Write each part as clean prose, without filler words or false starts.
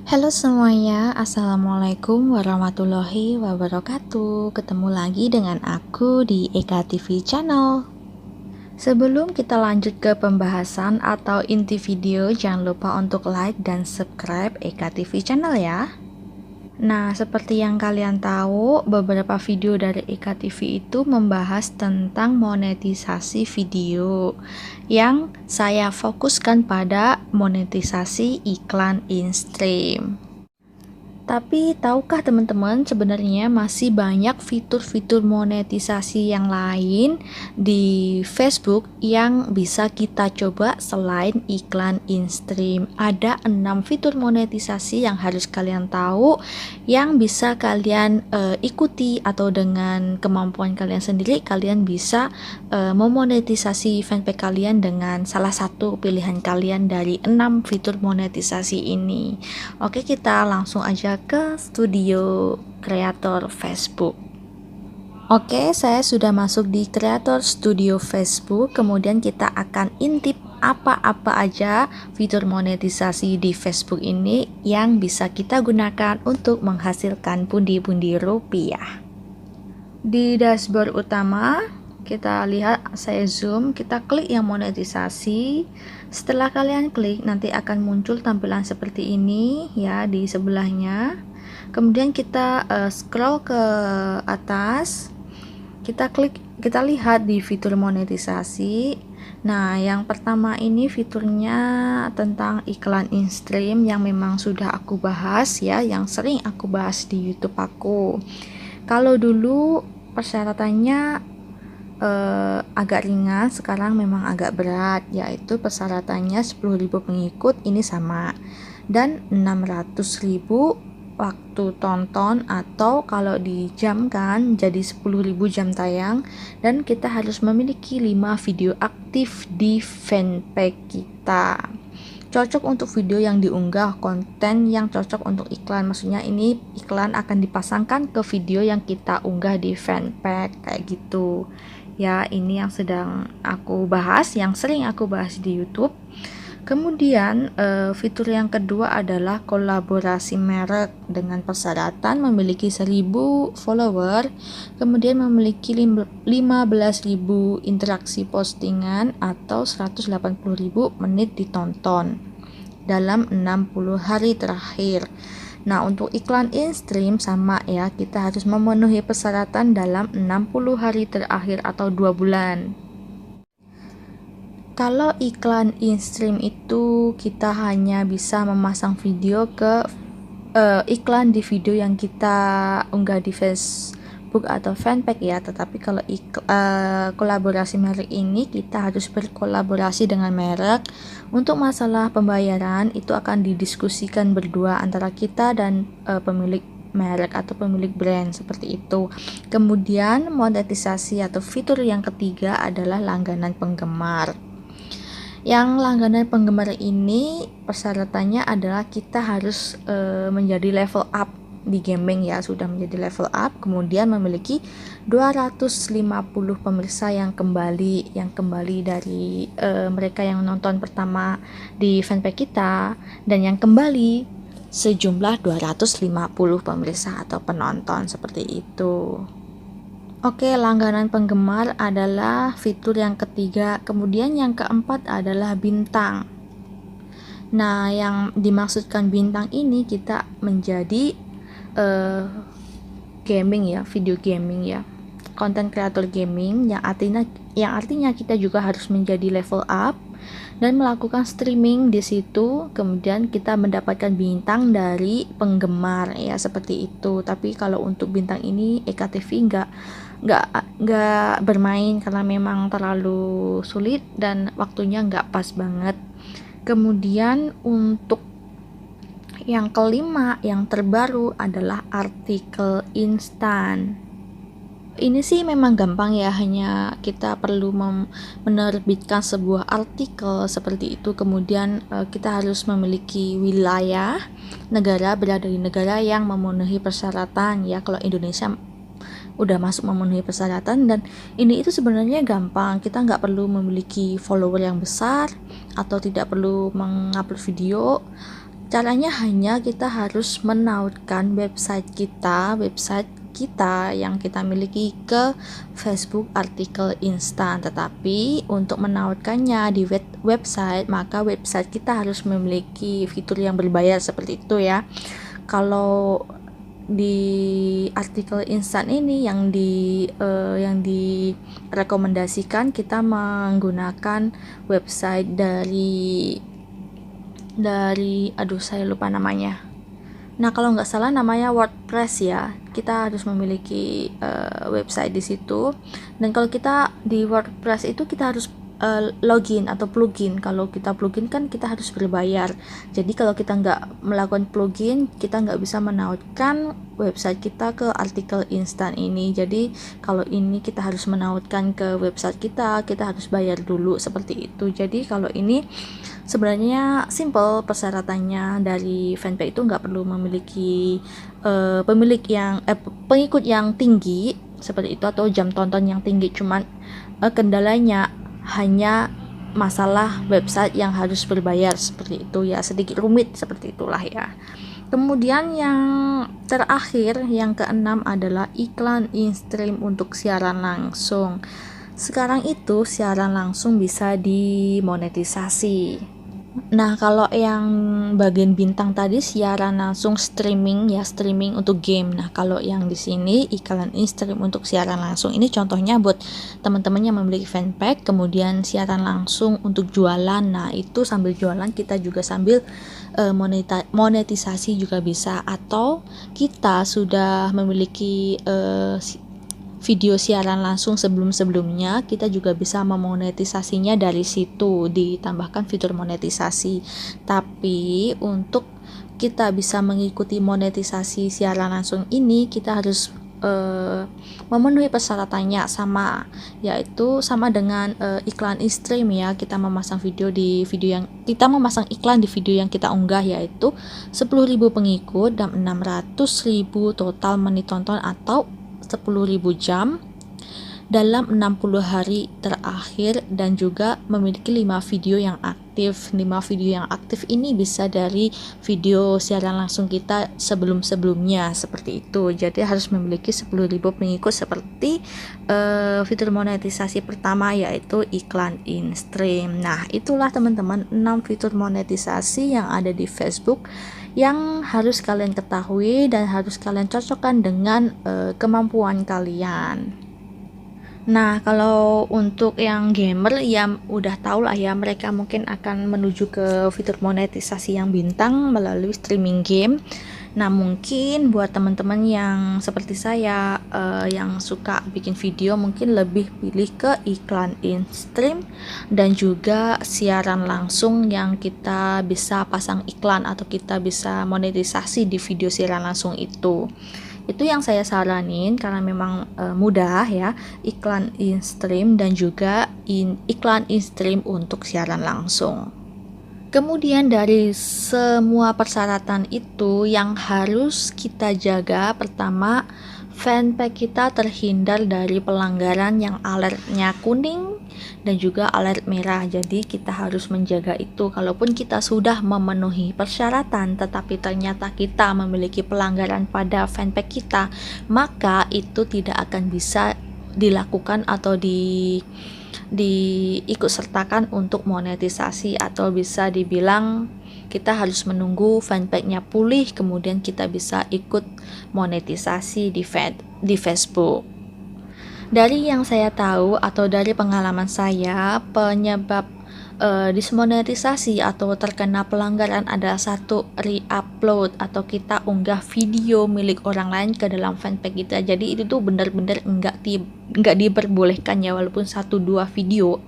Halo semuanya, Assalamualaikum warahmatullahi wabarakatuh. Ketemu lagi dengan aku di Eka TV Channel. Sebelum kita lanjut ke pembahasan atau inti video, jangan lupa untuk like dan subscribe Eka TV Channel ya. Nah, seperti yang kalian tahu, beberapa video dari Eka TV itu membahas tentang monetisasi video yang saya fokuskan pada monetisasi iklan in-stream. Tapi tahukah teman-teman, sebenarnya masih banyak fitur-fitur monetisasi yang lain di Facebook yang bisa kita coba selain iklan in-stream. Ada 6 fitur monetisasi yang harus kalian tahu, yang bisa kalian ikuti, atau dengan kemampuan kalian sendiri kalian bisa memonetisasi fanpage kalian dengan salah satu pilihan kalian dari 6 fitur monetisasi ini. Oke, kita langsung aja ke studio kreator Facebook. Oke, saya sudah masuk di kreator studio Facebook. Kemudian kita akan intip apa-apa aja fitur monetisasi di Facebook ini yang bisa kita gunakan untuk menghasilkan pundi-pundi rupiah. Di dashboard utama, kita lihat, saya zoom, kita klik yang monetisasi. Setelah kalian klik, nanti akan muncul tampilan seperti ini ya di sebelahnya. Kemudian kita scroll ke atas, kita klik, kita lihat di fitur monetisasi. Nah, yang pertama ini fiturnya tentang iklan in-stream yang memang sudah aku bahas ya, yang sering aku bahas di YouTube aku. Kalau dulu persyaratannya agak ringan, sekarang memang agak berat, yaitu persyaratannya 10.000 pengikut ini sama, dan 600.000 waktu tonton, atau kalau dijamkan jadi 10.000 jam tayang, dan kita harus memiliki 5 video aktif di fanpage kita. Cocok untuk video yang diunggah, konten yang cocok untuk iklan, maksudnya ini iklan akan dipasangkan ke video yang kita unggah di fanpage kayak gitu ya. Ini yang sedang aku bahas, yang sering aku bahas di YouTube. Kemudian fitur yang kedua adalah kolaborasi merek dengan persyaratan memiliki 1.000 follower, kemudian memiliki 15.000 interaksi postingan atau 180.000 menit ditonton dalam 60 hari terakhir. Nah, untuk iklan in-stream sama ya, kita harus memenuhi persyaratan dalam 60 hari terakhir atau 2 bulan. Kalau iklan in-stream itu kita hanya bisa memasang video ke iklan di video yang kita unggah di Facebook atau fanpage ya, tetapi kalau kolaborasi merek ini kita harus berkolaborasi dengan merek. Untuk masalah pembayaran itu akan didiskusikan berdua antara kita dan pemilik merek atau pemilik brand, seperti itu. Kemudian monetisasi atau fitur yang ketiga adalah langganan penggemar. Yang langganan penggemar ini persyaratannya adalah kita harus menjadi level up di gaming ya, sudah menjadi level up, kemudian memiliki 250 pemirsa yang kembali dari mereka yang nonton pertama di fanpage kita, dan yang kembali sejumlah 250 pemirsa atau penonton, seperti itu. Oke, langganan penggemar adalah fitur yang ketiga. Kemudian yang keempat adalah bintang. Nah, yang dimaksudkan bintang ini kita menjadi gaming ya, video gaming ya, konten kreator gaming, yang artinya kita juga harus menjadi level up dan melakukan streaming di situ, kemudian kita mendapatkan bintang dari penggemar ya, seperti itu. Tapi kalau untuk bintang ini EKTV nggak bermain karena memang terlalu sulit dan waktunya nggak pas banget. Kemudian untuk yang kelima, yang terbaru adalah artikel instan. Ini sih memang gampang ya, hanya kita perlu menerbitkan sebuah artikel seperti itu. Kemudian kita harus memiliki wilayah negara, berada di negara yang memenuhi persyaratan ya. Kalau Indonesia udah masuk memenuhi persyaratan, dan ini itu sebenarnya gampang. Kita nggak perlu memiliki follower yang besar atau tidak perlu mengupload video. Caranya hanya kita harus menautkan website kita yang kita miliki ke Facebook artikel instan. Tetapi untuk menautkannya di website, maka website kita harus memiliki fitur yang berbayar seperti itu ya. Kalau di artikel instan ini yang direkomendasikan kita menggunakan website dari saya lupa namanya. Nah, kalau nggak salah namanya WordPress ya. Kita harus memiliki website di situ. Dan kalau kita di WordPress itu kita harus login atau plugin. Kalau kita plugin kan kita harus berbayar. Jadi kalau kita nggak melakukan plugin, kita nggak bisa menautkan website kita ke artikel instan ini. Jadi kalau ini kita harus menautkan ke website kita harus bayar dulu seperti itu. Jadi kalau ini sebenarnya simple persyaratannya. Dari fanpage itu nggak perlu memiliki pengikut yang tinggi seperti itu atau jam tonton yang tinggi. Cuman kendalanya hanya masalah website yang harus berbayar seperti itu ya, sedikit rumit seperti itulah ya. Kemudian yang terakhir, yang keenam adalah iklan in-stream untuk siaran langsung. Sekarang itu siaran langsung bisa dimonetisasi. Nah, kalau yang bagian bintang tadi siaran langsung streaming untuk game. Nah, kalau yang di sini iklan in-stream untuk siaran langsung. Ini contohnya buat teman-teman yang memiliki fanpage, kemudian siaran langsung untuk jualan. Nah, itu sambil jualan kita juga sambil monetisasi juga bisa, atau kita sudah memiliki video siaran langsung sebelumnya, kita juga bisa memonetisasinya dari situ, ditambahkan fitur monetisasi. Tapi untuk kita bisa mengikuti monetisasi siaran langsung ini, kita harus memenuhi persyaratannya yaitu sama dengan iklan in-stream ya. Kita memasang iklan di video yang kita unggah, yaitu 10.000 pengikut dan 600.000 total menit tonton atau 10.000 jam dalam 60 hari terakhir, dan juga memiliki 5 video yang aktif. 5 video yang aktif ini bisa dari video siaran langsung kita sebelumnya seperti itu. Jadi harus memiliki 10.000 pengikut seperti fitur monetisasi pertama, yaitu iklan in-stream. Nah, itulah teman-teman 6 fitur monetisasi yang ada di Facebook yang harus kalian ketahui dan harus kalian cocokkan dengan kemampuan kalian. Nah, kalau untuk yang gamer ya udah tahu lah ya, mereka mungkin akan menuju ke fitur monetisasi yang bintang melalui streaming game. Nah, mungkin buat teman-teman yang seperti saya yang suka bikin video, mungkin lebih pilih ke iklan in-stream dan juga siaran langsung yang kita bisa pasang iklan atau kita bisa monetisasi di video siaran langsung itu. Itu yang saya saranin karena memang mudah ya, iklan in-stream dan juga iklan in-stream untuk siaran langsung. Kemudian dari semua persyaratan itu yang harus kita jaga, pertama, fanpage kita terhindar dari pelanggaran yang alertnya kuning dan juga alert merah. Jadi kita harus menjaga itu. Kalaupun kita sudah memenuhi persyaratan tetapi ternyata kita memiliki pelanggaran pada fanpage kita, maka itu tidak akan bisa dilakukan atau diikut sertakan untuk monetisasi, atau bisa dibilang kita harus menunggu fanpage-nya pulih kemudian kita bisa ikut monetisasi di Facebook. Dari yang saya tahu atau dari pengalaman saya, penyebab dismonetisasi atau terkena pelanggaran adalah satu, re-upload atau kita unggah video milik orang lain ke dalam fanpage kita. Jadi itu tuh benar-benar enggak diperbolehkan ya, walaupun 1-2 video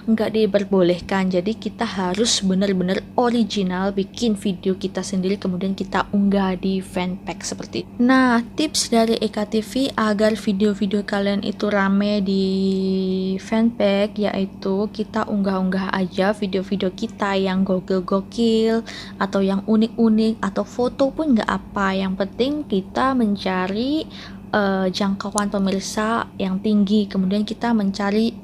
nggak diperbolehkan. Jadi kita harus benar-benar original bikin video kita sendiri kemudian kita unggah di fanpage seperti itu. Nah, tips dari Eka TV agar video-video kalian itu rame di fanpage, yaitu kita unggah-unggah aja video-video kita yang gokil-gokil atau yang unik-unik, atau foto pun nggak apa, yang penting kita mencari jangkauan pemirsa yang tinggi, kemudian kita mencari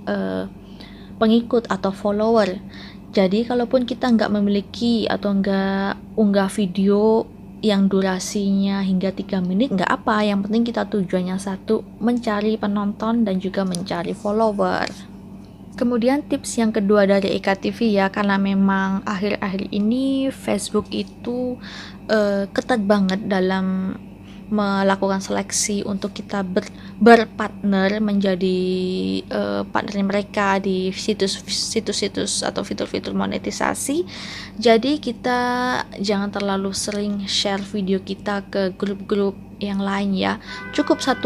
pengikut atau follower Jadi kalaupun kita nggak memiliki atau nggak unggah video yang durasinya hingga 3 menit, nggak apa, yang penting kita tujuannya satu, mencari penonton dan juga mencari follower. Kemudian tips yang kedua dari EKTV ya, karena memang akhir-akhir ini Facebook itu ketat banget dalam melakukan seleksi untuk kita berpartner menjadi partner mereka di situs-situs atau fitur-fitur monetisasi. Jadi kita jangan terlalu sering share video kita ke grup-grup yang lain ya, cukup 1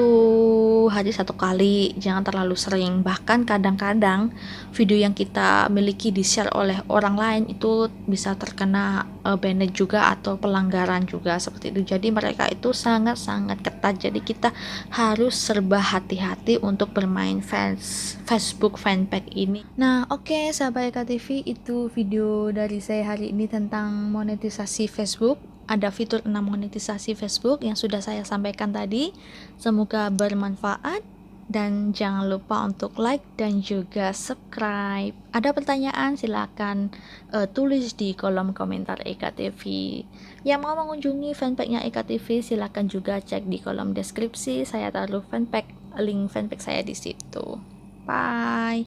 hari 1 kali, jangan terlalu sering. Bahkan kadang-kadang video yang kita miliki di share oleh orang lain itu bisa terkena banned juga atau pelanggaran juga seperti itu. Jadi mereka itu sangat-sangat ketat, jadi kita harus serba hati-hati untuk bermain Facebook fanpage ini. Nah oke, sahabat EKTV, itu video dari saya hari ini tentang monetisasi Facebook. Ada fitur 6 monetisasi Facebook yang sudah saya sampaikan tadi. Semoga bermanfaat dan jangan lupa untuk like dan juga subscribe. Ada pertanyaan silakan tulis di kolom komentar EKTV. Yang mau mengunjungi fanpage-nya EKTV silakan juga cek di kolom deskripsi. Saya taruh link fanpage saya di situ. Bye.